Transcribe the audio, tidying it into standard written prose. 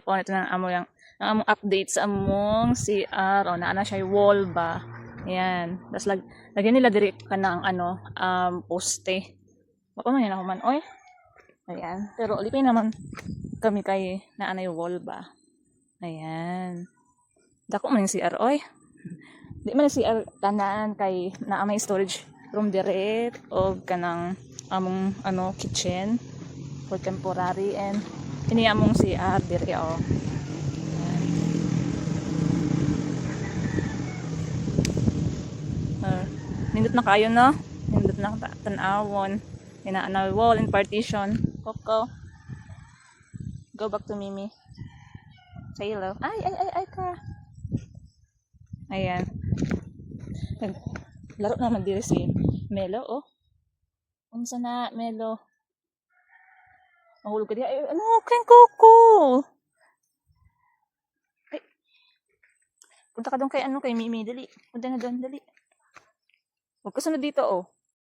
po ito na ang among update sa among CR. O, naana siya wall ba. Ayan. Tapos lagyan nila diri ka ng poste. Baka man yan ako man. Oy. Ayan. Pero lipin naman kami kay naana yung wall ba. Ayan. Dako man yung CR. Oy. Di man yung CR tanan kay naa may storage room dire o kanang among kitchen for temporary and ini among CR dire o. Nindot na kayo no? Nindot na tanawon. Inaana wall and partition. Coco. Go back to Mimi. Say hello. Ay ka. Ayan. Laro naman diri si Melo oh. Unsa na Melo? Mahulog ka diya. Ay, kay Coco. Ay. Punta ka doon kay kay Mimi dali. Punta na doon dali. Huwag ka sunod dito oh.